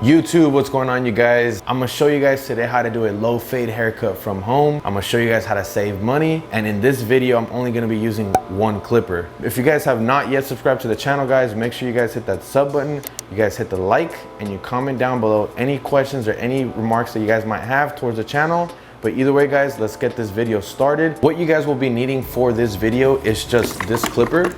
YouTube, what's going on, you guys? I'm gonna show you guys today how to do a low fade haircut from home. I'm gonna show you guys how to save money. And in this video, I'm only gonna be using one clipper. If you guys have not yet subscribed to the channel, guys, make sure you guys hit that sub button. You guys hit the like and you comment down below any questions or any remarks that you guys might have towards the channel. But either way, guys, let's get this video started. What you guys will be needing for this video is just this clipper.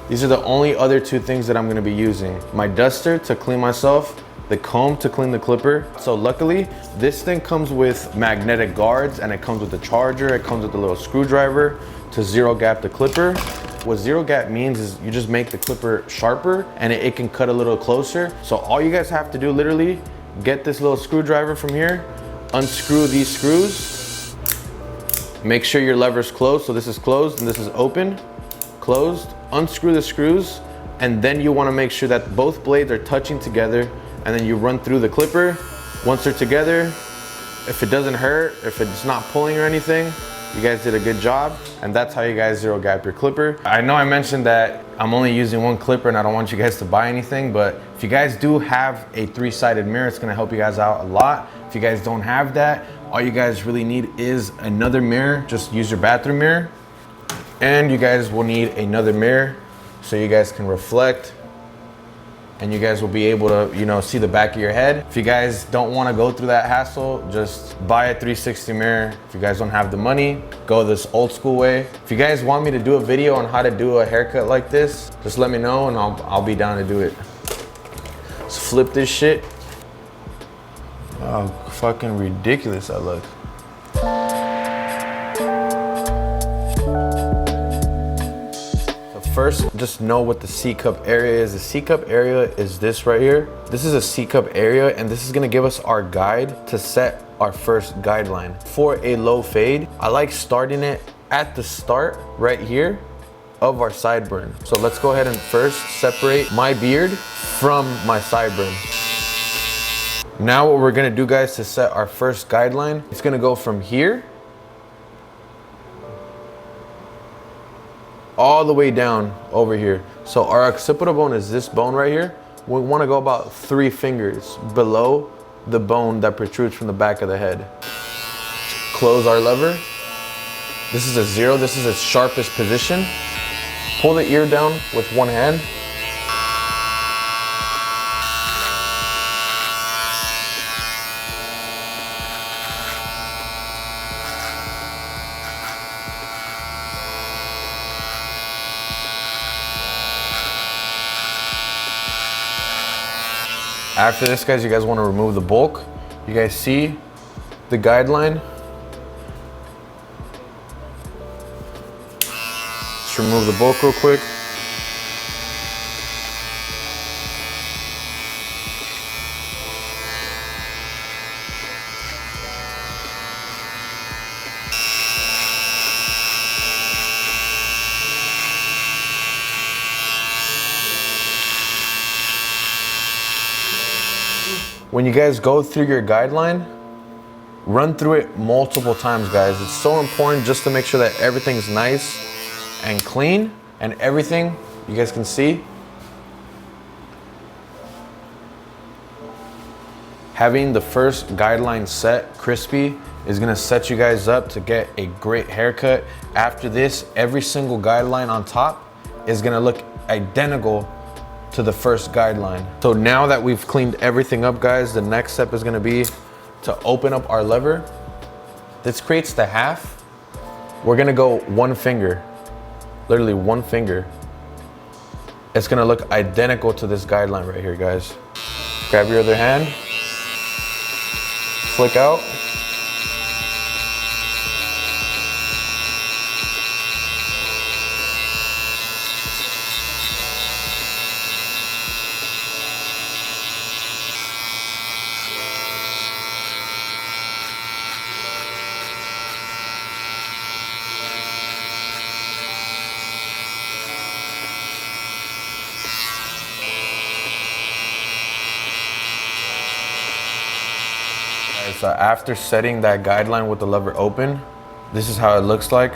These are the only other two things that I'm gonna be using. My duster to clean myself, the comb to clean the clipper. So luckily, this thing comes with magnetic guards and it comes with the charger, it comes with a little screwdriver to zero gap the clipper. What zero gap means is you just make the clipper sharper and it can cut a little closer. So all you guys have to do, literally, get this little screwdriver from here, unscrew these screws, make sure your lever's closed. So this is closed and this is open, closed. Unscrew the screws, and then you want to make sure that both blades are touching together, and then you run through the clipper. Once they're together, if it doesn't hurt, if it's not pulling or anything, you guys did a good job. And that's how you guys zero gap your clipper. I know I mentioned that I'm only using one clipper and I don't want you guys to buy anything, but if you guys do have a three-sided mirror, it's gonna help you guys out a lot. If you guys don't have that, all you guys really need is another mirror. Just use your bathroom mirror. And you guys will need another mirror so you guys can reflect and you guys will be able to, you know, see the back of your head. If you guys don't want to go through that hassle, just buy a 360 mirror. If you guys don't have the money, go this old school way. If you guys want me to do a video on how to do a haircut like this, just let me know and I'll be down to do it. Let's flip this shit. Oh, fucking ridiculous I look. First, just know what the C-cup area is. The C-cup area is this right here. This is a C-cup area, and this is gonna give us our guide to set our first guideline. For a low fade, I like starting it at the start right here of our sideburn. So let's go ahead and first separate my beard from my sideburn. Now what we're gonna do, guys, to set our first guideline, it's gonna go from here all the way down over here. So our occipital bone is this bone right here. We want to go about 3 fingers below the bone that protrudes from the back of the head. Close our lever. This is a 0. This is its sharpest position. Pull the ear down with one hand. After this, guys, you guys want to remove the bulk. You guys see the guideline? Just remove the bulk real quick. When you guys go through your guideline, run through it multiple times, guys. It's so important just to make sure that everything's nice and clean and everything you guys can see. Having the first guideline set crispy is gonna set you guys up to get a great haircut. After this, every single guideline on top is gonna look identical to the first guideline. So now that we've cleaned everything up, guys, the next step is gonna be to open up our lever. This creates the half. We're gonna go one finger, literally one finger. It's gonna look identical to this guideline right here, guys. Grab your other hand, flick out. So after setting that guideline with the lever open, this is how it looks like.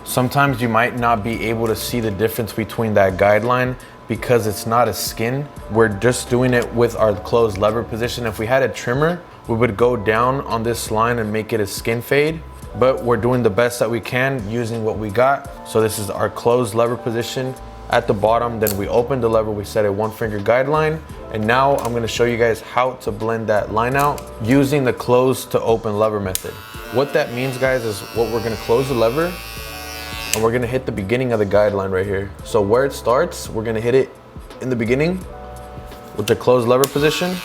Sometimes you might not be able to see the difference between that guideline because it's not a skin. We're just doing it with our closed lever position. If we had a trimmer, we would go down on this line and make it a skin fade, but we're doing the best that we can using what we got. So this is our closed lever position at the bottom. Then we open the lever, we set a 1-finger guideline. And now I'm gonna show you guys how to blend that line out using the close to open lever method. What that means, guys, is what we're gonna close the lever and we're gonna hit the beginning of the guideline right here. So where it starts, we're gonna hit it in the beginning with the closed lever position.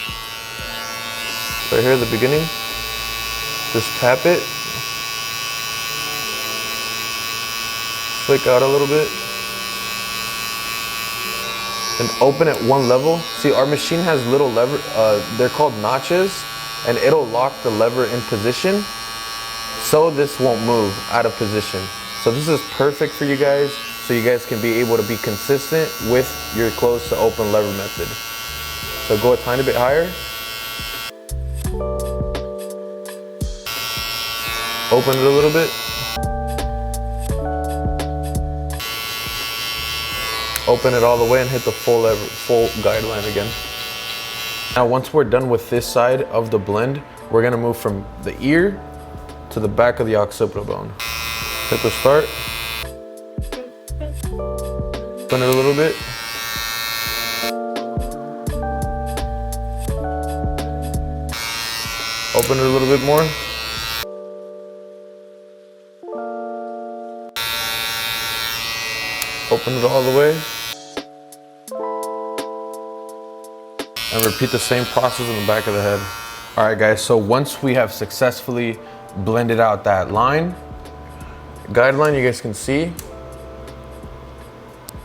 Right here at the beginning, just tap it, flick out a little bit, and open at one level. See, our machine has little lever, they're called notches, and it'll lock the lever in position so this won't move out of position. So this is perfect for you guys, so you guys can be able to be consistent with your close to open lever method. So go a tiny bit higher. Open it a little bit. Open it all the way and hit the full guideline again. Now once we're done with this side of the blend, we're gonna move from the ear to the back of the occipital bone. Hit the start. Open it a little bit. Open it a little bit more. Open it all the way. And repeat the same process in the back of the head. All right, guys, so once we have successfully blended out that line, guideline, you guys can see.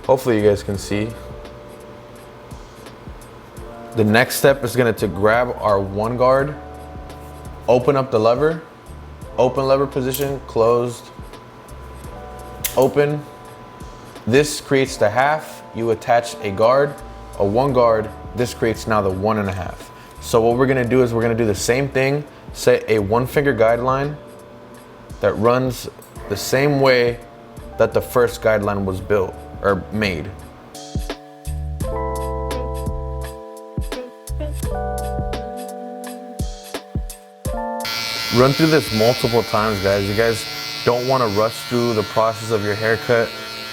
Hopefully you guys can see. The next step is to grab our one guard, open up the lever, open lever position, closed, open. This creates the half. You attach a guard, a one guard. This creates now the 1.5. So what we're gonna do is we're gonna do the same thing, set a 1-finger guideline that runs the same way that the first guideline was built or made. Run through this multiple times, guys. You guys don't wanna rush through the process of your haircut.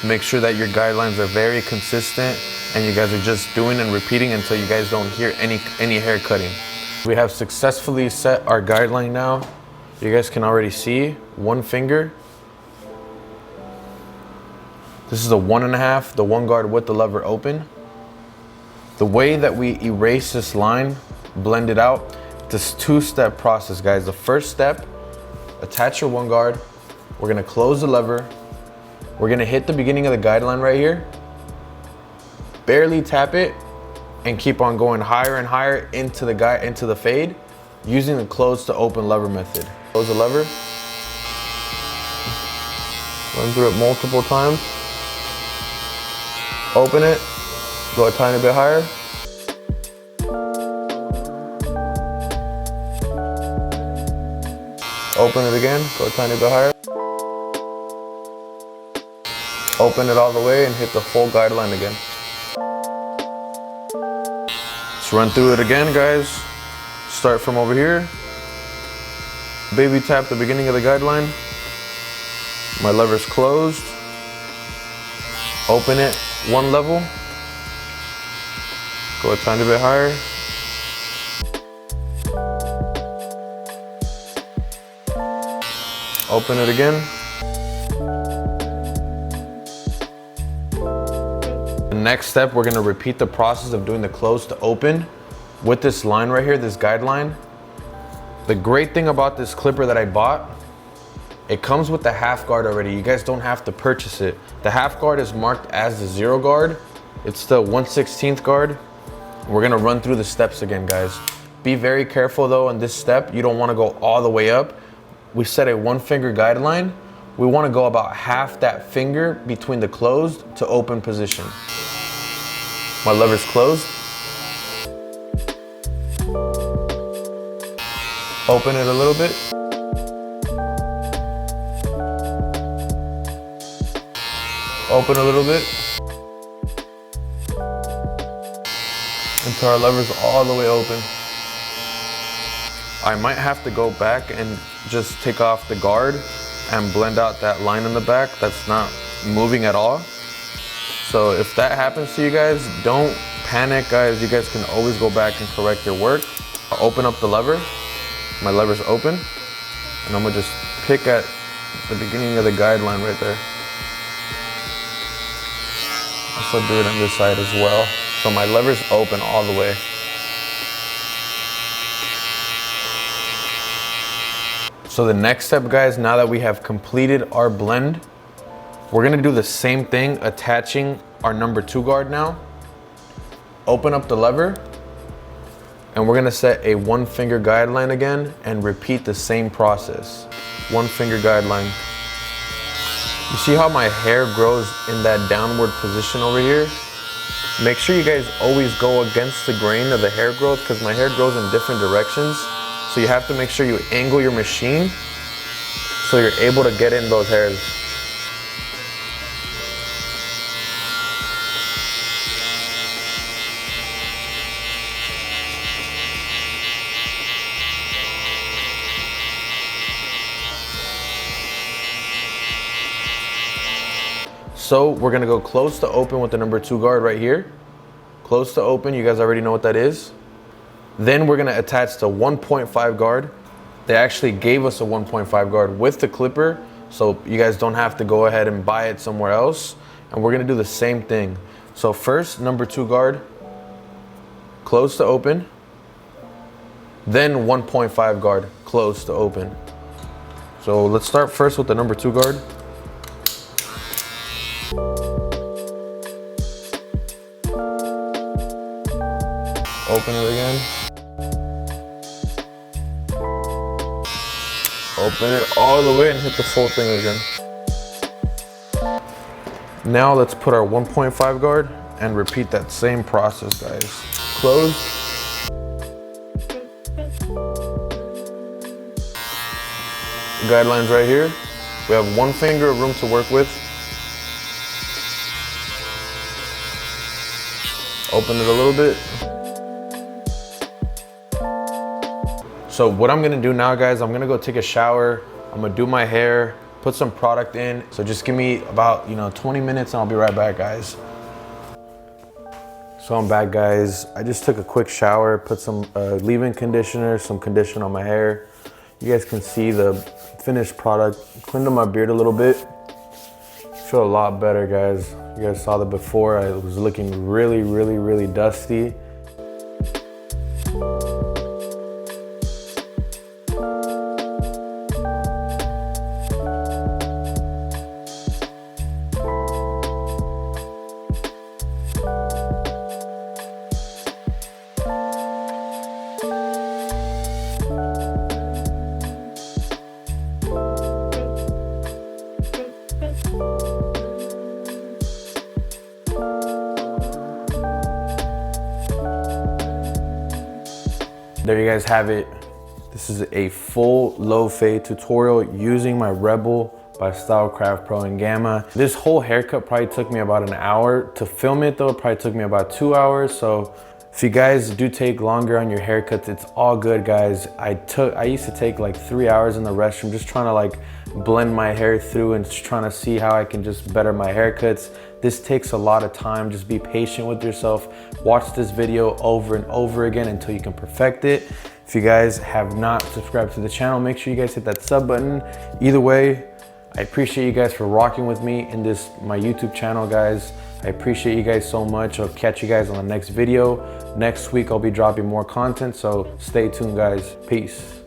Make sure that your guidelines are very consistent and you guys are just doing and repeating until you guys don't hear any hair cutting. We have successfully set our guideline now. You guys can already see 1 finger. This is a 1.5, the one guard with the lever open. The way that we erase this line, blend it out, this 2-step process, guys. The first step, attach your one guard. We're gonna close the lever. We're gonna hit the beginning of the guideline right here. Barely tap it and keep on going higher and higher into the fade using the close to open lever method. Close the lever. Run through it multiple times. Open it. Go a tiny bit higher. Open it again. Go a tiny bit higher. Open it all the way and hit the full guideline again. Let's run through it again, guys. Start from over here. Baby tap the beginning of the guideline. My lever's closed. Open it 1 level. Go a tiny bit higher. Open it again. Next step, we're gonna repeat the process of doing the close to open with this line right here, this guideline. The great thing about this clipper that I bought, it comes with the half guard already. You guys don't have to purchase it. The half guard is marked as the 0 guard. It's the 1/16 guard. We're gonna run through the steps again, guys. Be very careful though on this step. You don't wanna go all the way up. We set a 1-finger guideline. We wanna go about half that finger between the closed to open position. My lever's closed. Open it a little bit. Open a little bit. until our lever's all the way open. I might have to go back and just take off the guard and blend out that line in the back that's not moving at all. So if that happens to you guys, don't panic, guys. You guys can always go back and correct your work. I'll open up the lever. My lever's open, and I'm gonna just pick at the beginning of the guideline right there. Also do it on this side as well. So my lever's open all the way. So the next step, guys, now that we have completed our blend, we're gonna do the same thing, attaching our number 2 guard now. Open up the lever, and we're gonna set a 1-finger guideline again and repeat the same process. 1-finger guideline. You see how my hair grows in that downward position over here? Make sure you guys always go against the grain of the hair growth, because my hair grows in different directions. So you have to make sure you angle your machine so you're able to get in those hairs. So we're gonna go close to open with the number 2 guard right here. Close to open, you guys already know what that is. Then we're gonna attach the 1.5 guard. They actually gave us a 1.5 guard with the clipper, so you guys don't have to go ahead and buy it somewhere else. And we're gonna do the same thing. So first, number 2 guard, close to open. Then 1.5 guard, close to open. So let's start first with the number 2 guard. Open it again. Open it all the way and hit the full thing again. Now let's put our 1.5 guard and repeat that same process, guys. Close. Guidelines right here. We have 1 finger of room to work with. Open it a little bit. So what I'm gonna do now, guys, I'm gonna go take a shower. I'm gonna do my hair, put some product in. So just give me about 20 minutes and I'll be right back, guys. So I'm back, guys. I just took a quick shower, put some leave-in conditioner, some conditioner on my hair. You guys can see the finished product. Cleaned up my beard a little bit. Feel a lot better, guys. You guys saw the before. I was looking really, really, really dusty. There you guys have it. This is a full low fade tutorial using my Rebel by Stylecraft Pro and Gamma. This whole haircut probably took me about an hour. To film it though, it probably took me about 2 hours. So if you guys do take longer on your haircuts, it's all good, guys. I used to take like 3 hours in the restroom just trying to like blend my hair through and just trying to see how I can just better my haircuts. This takes a lot of time. Just be patient with yourself. Watch this video over and over again until you can perfect it. If you guys have not subscribed to the channel, make sure you guys hit that sub button. Either way, I appreciate you guys for rocking with me in my YouTube channel, guys. I appreciate you guys so much. I'll catch you guys on the next video. Next week, I'll be dropping more content, so stay tuned, guys. Peace.